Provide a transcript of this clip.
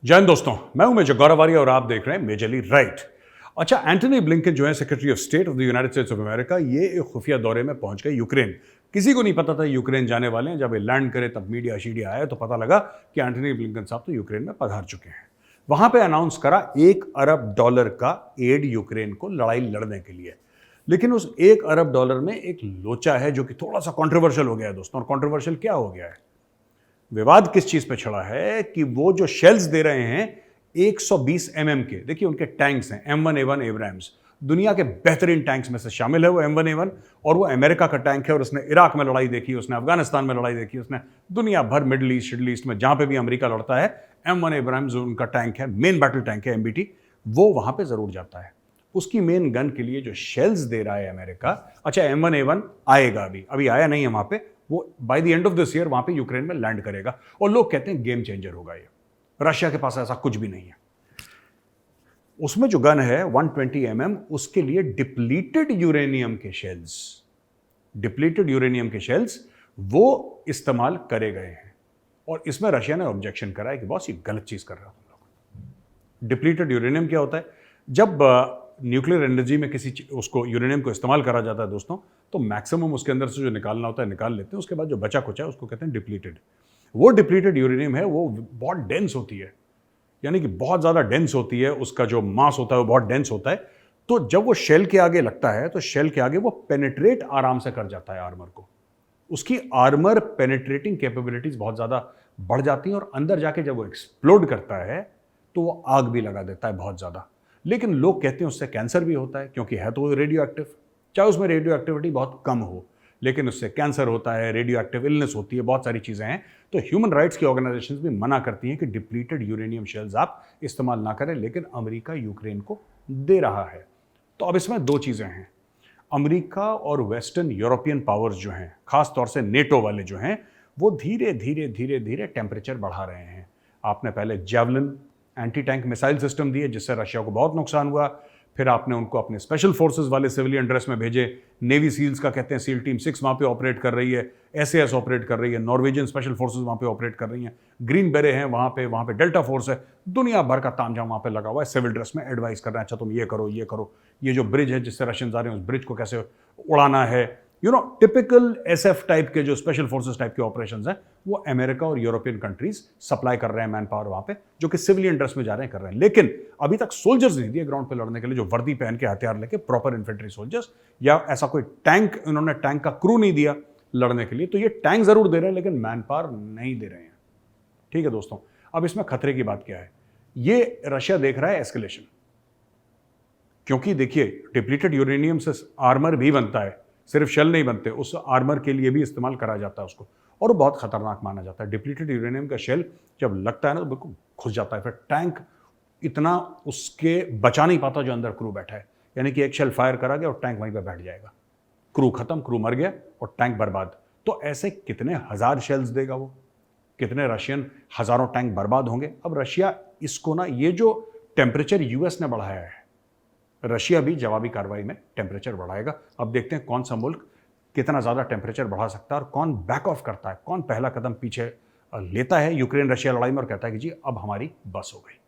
जय हिंद दोस्तों, मैं हूं मेजर गौरव आर्य और आप देख रहे हैं मेजरली राइट। अच्छा, एंटनी ब्लिंकन जो है secretary of state of the United states of America, ये एक खुफिया दौरे में पहुंच गए यूक्रेन। किसी को नहीं पता था यूक्रेन जाने वाले हैं। जब ये लैंड करे तब मीडिया शीडिया आया तो पता लगा कि एंटनी ब्लिंकन साहब तो यूक्रेन में पधार चुके हैं। वहां पे अनाउंस करा $1 अरब का एड यूक्रेन को लड़ाई लड़ने के लिए। लेकिन उस $1 अरब में एक लोचा है जो कि थोड़ा सा कॉन्ट्रोवर्शियल हो गया है दोस्तों। और कॉन्ट्रोवर्शियल क्या हो गया है? विवाद किस चीज पे छड़ा है कि वो जो शेल्स दे रहे हैं 120 के, देखिए उनके टैंक्स हैं M1A1 एब्राम्स, दुनिया के बेहतरीन टैंक्स में से शामिल है वो M1A1। और वो अमेरिका का टैंक है और उसने इराक में लड़ाई देखी, उसने अफगानिस्तान में लड़ाई देखी, उसने दुनिया भर मिडल ईस्ट में जहां पे भी अमेरिका लड़ता है M1 एब्राम्स उनका टैंक है, मेन बैटल टैंक है MBT, वो वहां पे जरूर जाता है। उसकी मेन गन के लिए जो शेल्स दे रहा है अमेरिका, अच्छा M1A1 आएगा, अभी आया नहीं है वहां पे, वो by the end of this year वहां पे यूक्रेन में लैंड करेगा। और लोग कहते हैं गेम चेंजर होगा ये। रशिया के पास ऐसा कुछ भी नहीं है। उसमें जो गन है 120 उसके लिए डिप्लीटेड यूरेनियम के शेल्स वो इस्तेमाल करे गए हैं। और इसमें रशिया ने ऑब्जेक्शन करा है कि बॉस ये गलत चीज कर रहे हो तुम लोग। डिप्लीटेड यूरेनियम क्या होता है? जब न्यूक्लियर एनर्जी में उसको यूरेनियम को इस्तेमाल करा जाता है दोस्तों, तो मैक्सिमम उसके अंदर से जो निकालना होता है निकाल लेते हैं। उसके बाद जो बचा कुचा है उसको कहते हैं डिप्लीटेड। वो डिप्लीटेड यूरेनियम है, वो बहुत डेंस होती है, यानी कि बहुत ज़्यादा डेंस होती है। उसका जो मास होता है वो बहुत डेंस होता है। तो जब वो शेल के आगे लगता है तो शेल के आगे वो पेनिट्रेट आराम से कर जाता है आर्मर को। उसकी आर्मर पेनिट्रेटिंग कैपेबिलिटीज बहुत ज़्यादा बढ़ जाती हैं और अंदर जाके जब वो एक्सप्लोड करता है तो वो आग भी लगा देता है बहुत ज़्यादा। लेकिन लोग कहते हैं उससे कैंसर भी होता है, क्योंकि है तो रेडियो एक्टिव। चाहे उसमें रेडियो एक्टिविटी बहुत कम हो, लेकिन उससे कैंसर होता है, रेडियो एक्टिव इलनेस होती है, बहुत सारी चीज़ें हैं। तो ह्यूमन राइट्स की ऑर्गेनाइजेशंस भी मना करती हैं कि डिप्लीटेड यूरेनियम शेल्स आप इस्तेमाल ना करें, लेकिन अमेरिका यूक्रेन को दे रहा है। तो अब इसमें दो चीज़ें हैं। अमेरिका और वेस्टर्न यूरोपियन पावर्स जो हैं, खास तौर से नेटो वाले जो हैं, वो धीरे धीरे टेम्परेचर बढ़ा रहे हैं। आपने पहले javelin anti tank missile system दिए जिससे रशिया को बहुत नुकसान हुआ। फिर आपने उनको अपने स्पेशल फोर्सेस वाले सिविलियन ड्रेस में भेजे। नेवी सील्स का कहते हैं सील टीम 6 वहाँ पे ऑपरेट कर रही है, SAS ऑपरेट कर रही है, नॉर्वेजियन स्पेशल फोर्सेस वहाँ पे ऑपरेट कर रही हैं, ग्रीन बेरे हैं वहाँ पे डेल्टा फोर्स है। दुनिया भर का तामझाम वहाँ पे लगा हुआ है, सिविल ड्रेस में एडवाइस कर रहे हैं, अच्छा तुम ये करो, ये जो ब्रिज है जिससे रशियंस आ रहे हैं उस ब्रिज को कैसे उड़ाना है। टिपिकल SF टाइप के जो स्पेशल फोर्सेस टाइप के ऑपरेशंस हैं वो अमेरिका और यूरोपियन कंट्रीज सप्लाई कर रहे हैं मैन पावर वहां पे, जो कि सिविलियन ड्रेस में जा रहे हैं, कर रहे हैं। लेकिन अभी तक सोल्जर्स नहीं दिए ग्राउंड पे लड़ने के लिए, जो वर्दी पहन के हथियार लेके प्रॉपर इन्फेंट्री सोल्जर्स, या ऐसा कोई टैंक, इन्होंने टैंक का क्रू नहीं दिया लड़ने के लिए। तो ये टैंक जरूर दे रहे हैं लेकिन मैन पावर नहीं दे रहे हैं। ठीक है दोस्तों, अब इसमें खतरे की बात क्या है? ये रशिया देख रहा है एस्केलेशन, क्योंकि देखिए डिप्लीटेड यूरेनियम से आर्मर भी बनता है, सिर्फ शेल नहीं बनते, उस आर्मर के लिए भी इस्तेमाल करा जाता है उसको, और वो बहुत खतरनाक माना जाता है। डिप्लीटेड यूरेनियम का शेल जब लगता है ना तो बिल्कुल घुस जाता है, फिर टैंक इतना उसके बचा नहीं पाता जो अंदर क्रू बैठा है। यानी कि एक शेल फायर करा गया और टैंक वहीं पर बैठ जाएगा, क्रू खत्म, क्रू मर गया और टैंक बर्बाद। तो ऐसे कितने हजार शेल्स देगा वो, कितने रशियन हजारों टैंक बर्बाद होंगे। अब रशिया इसको ना, ये जो टेम्परेचर US ने बढ़ाया है, रशिया भी जवाबी कार्रवाई में टेम्परेचर बढ़ाएगा। अब देखते हैं कौन सा मुल्क कितना ज़्यादा टेम्परेचर बढ़ा सकता है और कौन बैक ऑफ करता है, कौन पहला कदम पीछे लेता है यूक्रेन रशिया लड़ाई में और कहता है कि जी अब हमारी बस हो गई।